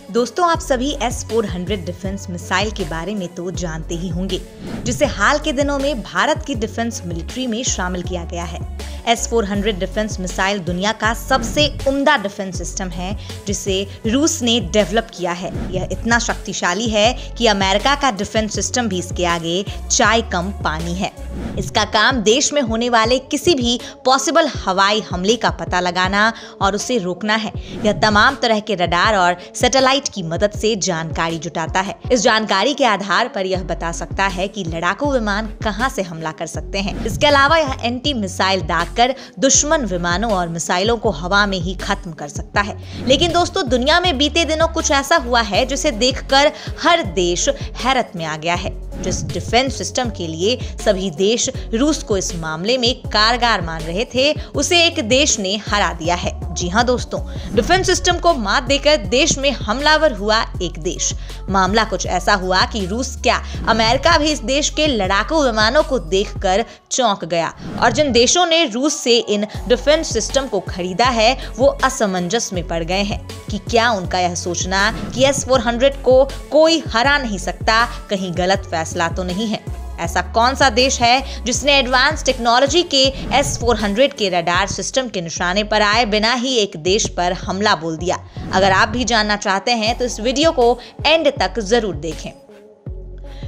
दोस्तों, आप सभी S-400 डिफेंस मिसाइल के बारे में तो जानते ही होंगे, जिसे हाल के दिनों में भारत की डिफेंस मिलिट्री में शामिल किया गया है। S-400 डिफेंस मिसाइल दुनिया का सबसे उम्दा डिफेंस सिस्टम है, जिसे रूस ने डेवलप किया है। यह इतना शक्तिशाली है कि अमेरिका का डिफेंस सिस्टम भी इसके आगे चाय कम पानी है। इसका काम देश में होने वाले किसी भी पॉसिबल हवाई हमले का पता लगाना और उसे रोकना है। यह तमाम तरह के रडार और सैटेलाइट की मदद से जानकारी जुटाता है। इस जानकारी के आधार पर यह बता सकता है कि लड़ाकू विमान कहां से हमला कर सकते हैं। इसके अलावा यह एंटी मिसाइल दागकर दुश्मन विमानों और मिसाइलों को हवा में ही खत्म कर सकता है। लेकिन दोस्तों, दुनिया में बीते दिनों कुछ ऐसा हुआ है जिसे देखकर हर देश हैरत में आ गया है। जिस डिफेंस सिस्टम के लिए सभी देश रूस को इस मामले में कारगर मान रहे थे, उसे एक देश ने हरा दिया है। जी हाँ दोस्तों, डिफेंस सिस्टम को मात देकर देश में हमलावर हुआ एक देश। मामला कुछ ऐसा हुआ कि रूस क्या, अमेरिका भी इस देश के लड़ाकू विमानों को देखकर चौंक गया। और जिन देशों ने रूस से इन डिफेंस सिस्टम को खरीदा है, वो असमंजस में पड़ गए हैं कि क्या उनका यह सोचना कि S-400 को कोई हरा नहीं सकता कहीं गलत फैसला तो नहीं है। ऐसा कौन सा देश है जिसने एडवांस टेक्नोलॉजी के S-400 के रडार सिस्टम के निशाने पर आए बिना ही एक देश पर हमला बोल दिया? अगर आप भी जानना चाहते हैं तो इस वीडियो को एंड तक जरूर देखें।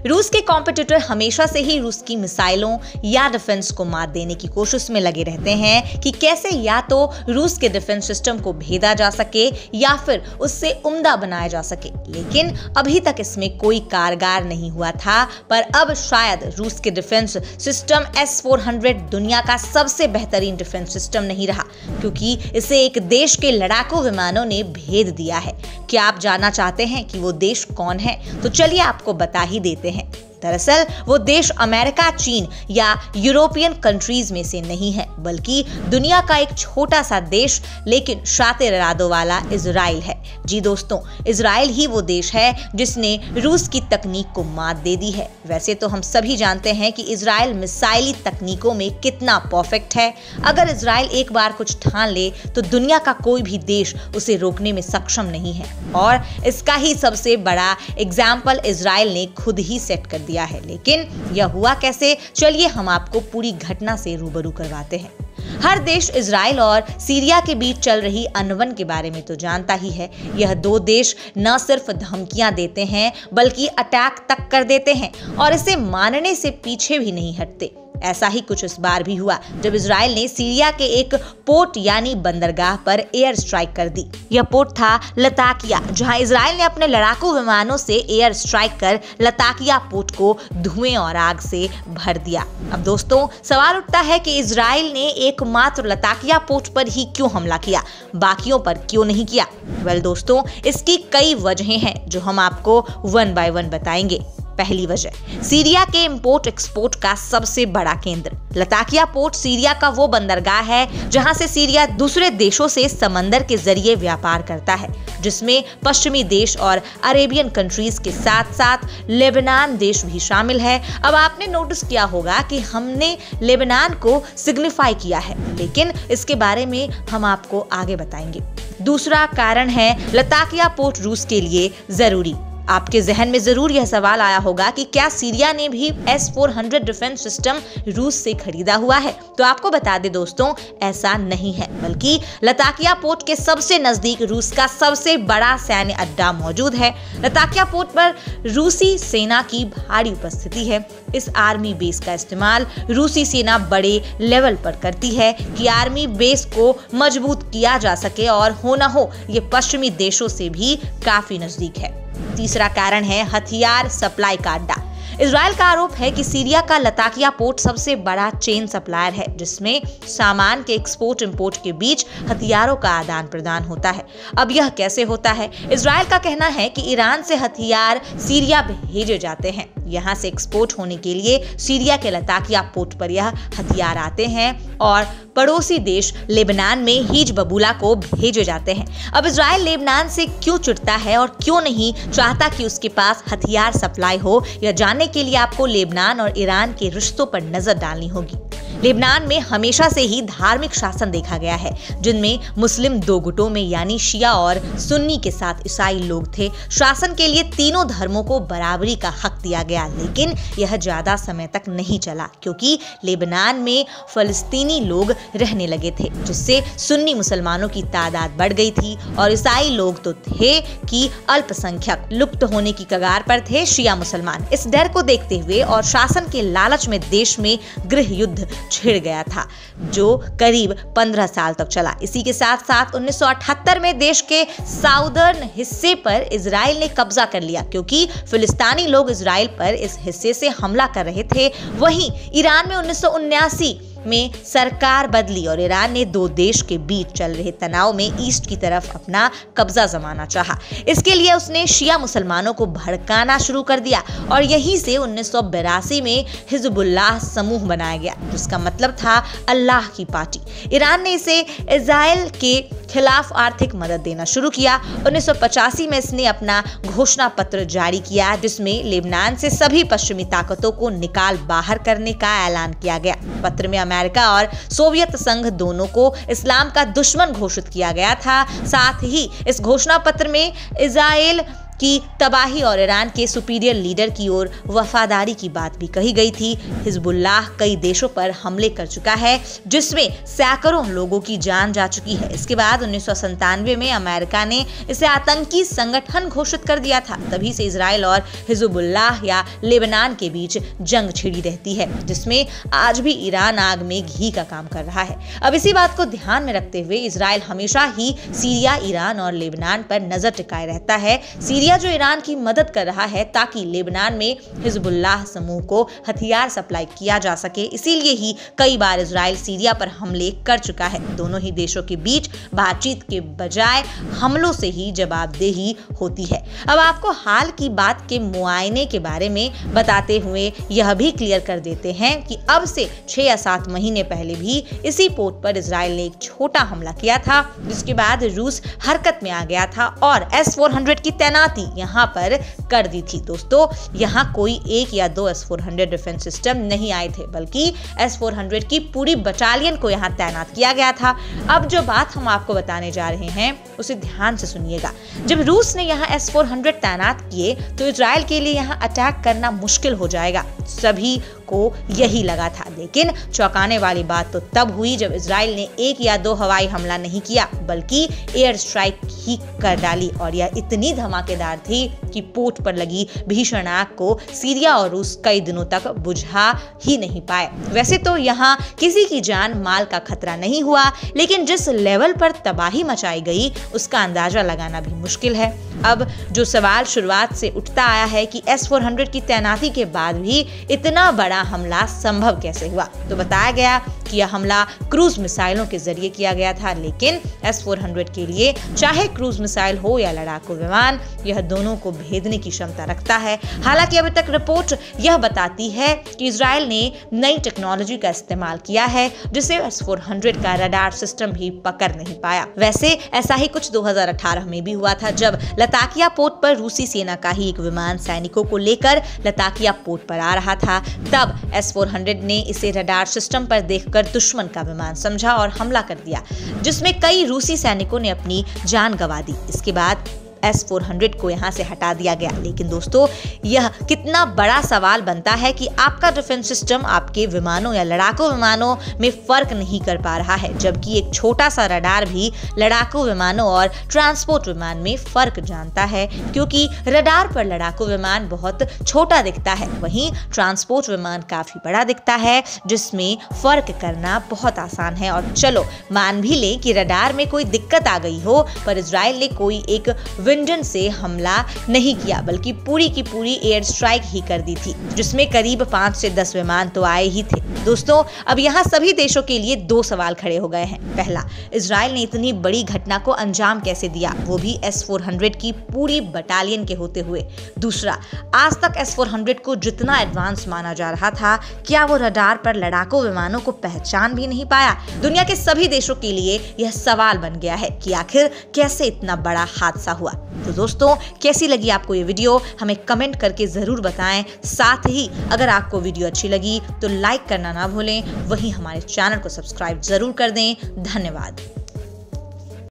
रूस के कॉम्पिटिटर हमेशा से ही रूस की मिसाइलों या डिफेंस को मात देने की कोशिश में लगे रहते हैं कि कैसे या तो रूस के डिफेंस सिस्टम को भेदा जा सके या फिर उससे उम्दा बनाया जा सके। लेकिन अभी तक इसमें कोई कारगर नहीं हुआ था, पर अब शायद रूस के डिफेंस सिस्टम S-400 दुनिया का सबसे बेहतरीन डिफेंस सिस्टम नहीं रहा, क्योंकि इसे एक देश के लड़ाकू विमानों ने भेद दिया है। क्या आप जानना चाहते हैं कि वो देश कौन है? तो चलिए आपको बता ही देते हैं। दरअसल वो देश अमेरिका, चीन या यूरोपियन कंट्रीज में से नहीं है, बल्कि दुनिया का एक छोटा सा देश लेकिन शातिर इरादों वाला इजराइल है। जी दोस्तों, इजराइल ही वो देश है जिसने रूस की तकनीक को मात दे दी है। वैसे तो हम सभी जानते हैं कि इजराइल मिसाइली तकनीकों में कितना परफेक्ट है। अगर इजराइल एक बार कुछ ठान ले तो दुनिया का कोई भी देश उसे रोकने में सक्षम नहीं है। और इसका ही सबसे बड़ा एग्जाम्पल इजराइल ने खुद ही सेट कर दिया है। लेकिन यह हुआ कैसे? चलिए हम आपको पूरी घटना से रूबरू करवाते हैं। हर देश इजराइल और सीरिया के बीच चल रही अनबन के बारे में तो जानता ही है। यह दो देश न सिर्फ धमकियां देते हैं, बल्कि अटैक तक कर देते हैं और इसे मानने से पीछे भी नहीं हटते। ऐसा ही कुछ इस बार भी हुआ जब इजराइल ने सीरिया के एक पोर्ट यानी बंदरगाह पर एयर स्ट्राइक कर दी। यह पोर्ट था लताकिया, जहां इजराइल ने अपने लड़ाकू विमानों से एयर स्ट्राइक कर लताकिया पोर्ट को धुएं और आग से भर दिया। अब दोस्तों, सवाल उठता है कि इजराइल ने एकमात्र लताकिया पोर्ट पर ही क्यों हमला किया, बाकियों पर क्यों नहीं किया? वेल दोस्तों, इसकी कई वजहें हैं जो हम आपको वन बाय वन बताएंगे। पहली वजह, सीरिया के इंपोर्ट एक्सपोर्ट का सबसे बड़ा केंद्र। लताकिया पोर्ट सीरिया का वो बंदरगाह है जहां से सीरिया दूसरे देशों से समंदर के जरिए व्यापार करता है, जिसमें पश्चिमी देश और अरेबियन कंट्रीज के साथ साथ लेबनान देश भी शामिल है। अब आपने नोटिस किया होगा कि हमने लेबनान को सिग्निफाई किया है, लेकिन इसके बारे में हम आपको आगे बताएंगे। दूसरा कारण है लताकिया पोर्ट रूस के लिए जरूरी। आपके जहन में जरूर यह सवाल आया होगा कि क्या सीरिया ने भी S-400 डिफेंस सिस्टम रूस से खरीदा हुआ है? तो आपको बता दें दोस्तों, ऐसा नहीं है, बल्कि लताकिया पोर्ट के सबसे नजदीक रूस का सबसे बड़ा सैन्य अड्डा मौजूद है। लताकिया पोर्ट पर रूसी सेना की भारी उपस्थिति है। इस आर्मी बेस का इस्तेमाल रूसी सेना बड़े लेवल पर करती है कि आर्मी बेस को मजबूत किया जा सके, और हो न हो ये पश्चिमी देशों से भी काफी नजदीक है। तीसरा कारण है हथियार सप्लाई का अड्डा। इजराइल का आरोप है कि सीरिया का लताकिया पोर्ट सबसे बड़ा चेन सप्लायर है, जिसमें सामान के एक्सपोर्ट इंपोर्ट के बीच हथियारों का आदान प्रदान होता है। अब यह कैसे होता है? इजराइल का कहना है कि ईरान से हथियार सीरिया भेजे जाते हैं। यहाँ से एक्सपोर्ट होने के लिए सीरिया के लताकिया पोर्ट पर यह हथियार आते हैं और पड़ोसी देश लेबनान में हीज बबूला को भेजे जाते हैं। अब इजराइल लेबनान से क्यों चिढ़ता है और क्यों नहीं चाहता कि उसके पास हथियार सप्लाई हो, यह जानने के लिए आपको लेबनान और ईरान के रिश्तों पर नजर डालनी होगी। लेबनान में हमेशा से ही धार्मिक शासन देखा गया है, जिनमें मुस्लिम दो गुटों में यानी शिया और सुन्नी के साथ ईसाई लोग थे। शासन के लिए तीनों धर्मों को बराबरी का हक दिया गया, लेकिन यह ज्यादा समय तक नहीं चला क्योंकि लेबनान में फलस्तीनी लोग रहने लगे थे, जिससे सुन्नी मुसलमानों की तादाद बढ़ गई थी और ईसाई लोग तो थे कि अल्पसंख्यक लुप्त होने की कगार पर थे शिया मुसलमान। इस डर को देखते हुए और शासन के लालच में देश में गृह युद्ध छिड़ गया था, जो करीब 15 साल तक चला। इसी के साथ साथ 1978 में देश के साउदर्न हिस्से पर इजराइल ने कब्जा कर लिया क्योंकि फिलिस्तीनी लोग इजराइल पर इस हिस्से से हमला कर रहे थे। वहीं ईरान में 1979 में सरकार बदली और ईरान ने दो देश के बीच चल रहे तनाव में ईस्ट की तरफ अपना कब्जा जमाना चाहा। इसके लिए उसने शिया मुसलमानों को भड़काना शुरू कर दिया और यहीं से 1982 में हिजबुल्लाह समूह बनाया गया, जिसका मतलब था अल्लाह की पार्टी। ईरान ने इसे इजराइल के खिलाफ आर्थिक मदद देना शुरू किया। 1985 में इसने अपना घोषणा पत्र जारी किया, जिसमें लेबनान से सभी पश्चिमी ताकतों को निकाल बाहर करने का ऐलान किया गया। पत्र में अमेरिका और सोवियत संघ दोनों को इस्लाम का दुश्मन घोषित किया गया था। साथ ही इस घोषणा पत्र में इजराइल की तबाही और ईरान के सुपीरियर लीडर की ओर वफादारी की बात भी कही गई थी। हिजबुल्लाह कई देशों पर हमले कर चुका है, जिसमें सैकड़ों लोगों की जान जा चुकी है। इसके बाद 1997 में अमेरिका ने इसे आतंकी संगठन घोषित कर दिया था। तभी से इजराइल और हिजबुल्लाह या लेबनान के बीच जंग छिड़ी रहती है, जिसमें आज भी ईरान आग में घी का काम कर रहा है। अब इसी बात को ध्यान में रखते हुए इजराइल हमेशा ही सीरिया, ईरान और लेबनान पर नजर टिकाए रहता है। सीरिया जो ईरान की मदद कर रहा है ताकि लेबनान में हिजबुल्लाह समूह को हथियार सप्लाई किया जा सके, इसीलिए ही कई बार इजराइल सीरिया पर हमले कर चुका है। दोनों ही देशों के बीच बातचीत के बजाय हमलों से ही जवाबदेही होती है। अब आपको हाल की बात के मुआयने के बारे में बताते हुए यह भी क्लियर कर देते हैं कि अब से 6 या 7 महीने पहले भी इसी पोर्ट पर इजराइल ने एक छोटा हमला किया था, जिसके बाद रूस हरकत में आ गया था और S-400 की तैनाती यहाँ पर कर दी थी। दोस्तों, यहाँ कोई 1 या 2 S-400 डिफेंस सिस्टम नहीं आए थे, बल्कि S-400 की पूरी बटालियन को यहाँ तैनात किया गया था। अब जो बात हम आपको बताने जा रहे हैं उसे ध्यान से सुनिएगा। जब रूस ने यहाँ S-400 तैनात किए तो इजराइल के लिए यहाँ अटैक करना मुश्किल हो जाएगा, सभी को यही लगा था। लेकिन चौंकाने वाली बात तो तब हुई जब इजराइल ने 1 या 2 हवाई हमला नहीं किया, बल्कि एयर स्ट्राइक ही कर डाली और यह इतनी धमाकेदार थी कि पोर्ट पर लगी भीषण आग को सीरिया और रूस कई दिनों तक बुझा ही नहीं पाए। वैसे तो यहाँ किसी की जान माल का खतरा नहीं हुआ, लेकिन जिस लेवल पर तबाही मचाई गई उसका अंदाजा लगाना भी मुश्किल है। अब जो सवाल शुरुआत से उठता आया है कि S-400 की तैनाती के बाद भी इतना बड़ा हमला संभव कैसे हुआ, तो बताया गया कि यह हमला क्रूज मिसाइलों के जरिए किया गया था। लेकिन S-400 के लिए चाहे क्रूज मिसाइल हो या लड़ाकू विमान, यह दोनों को भेदने की क्षमता रखता है। हालांकि अभी तक रिपोर्ट यह बताती है कि इजराइल ने नई टेक्नोलॉजी का इस्तेमाल किया है, जिसे S-400 का रडार सिस्टम भी पकड़ नहीं पाया। वैसे ऐसा ही कुछ 2018 में भी हुआ था, जब लताकिया पोर्ट पर रूसी सेना का ही एक विमान सैनिकों को लेकर लताकिया पोर्ट पर आ रहा था। तब S-400 ने इसे रडार सिस्टम पर देखकर दुश्मन का विमान समझा और हमला कर दिया, जिसमें कई रूसी सैनिकों ने अपनी जान गंवा दी। इसके बाद S-400 को यहाँ से हटा दिया गया। लेकिन दोस्तों, यह कितना बड़ा सवाल बनता है कि आपका डिफेंस सिस्टम आपके विमानों या लड़ाकू विमानों में फर्क नहीं कर पा रहा है, जबकि एक छोटा सा रडार भी लड़ाकू विमानों और ट्रांसपोर्ट विमान में फर्क जानता है, क्योंकि रडार पर लड़ाकू विमान बहुत छोटा दिखता है, वहीं ट्रांसपोर्ट विमान काफी बड़ा दिखता है, जिसमें फर्क करना बहुत आसान है। और चलो मान भी लें कि रडार में कोई दिक्कत आ गई हो, पर इजराइल ने कोई एक विंडन से हमला नहीं किया, बल्कि पूरी की पूरी एयर स्ट्राइक ही कर दी थी, जिसमें करीब 5 से 10 विमान तो आए ही थे। दोस्तों, अब यहाँ सभी देशों के लिए 2 सवाल खड़े हो गए हैं। पहला, इजराइल ने इतनी बड़ी घटना को अंजाम कैसे दिया, वो भी S-400 की पूरी बटालियन के होते हुए। दूसरा, आज तक S-400 को जितना एडवांस माना जा रहा था, क्या वो रडार पर लड़ाकू विमानों को पहचान भी नहीं पाया? दुनिया के सभी देशों के लिए यह सवाल बन गया है कि आखिर कैसे इतना बड़ा हादसा हुआ। तो दोस्तों, कैसी लगी आपको ये वीडियो हमें कमेंट करके जरूर बताएं। साथ ही अगर आपको वीडियो अच्छी लगी तो लाइक करना ना भूलें, वहीं हमारे चैनल को सब्सक्राइब जरूर कर दें। धन्यवाद।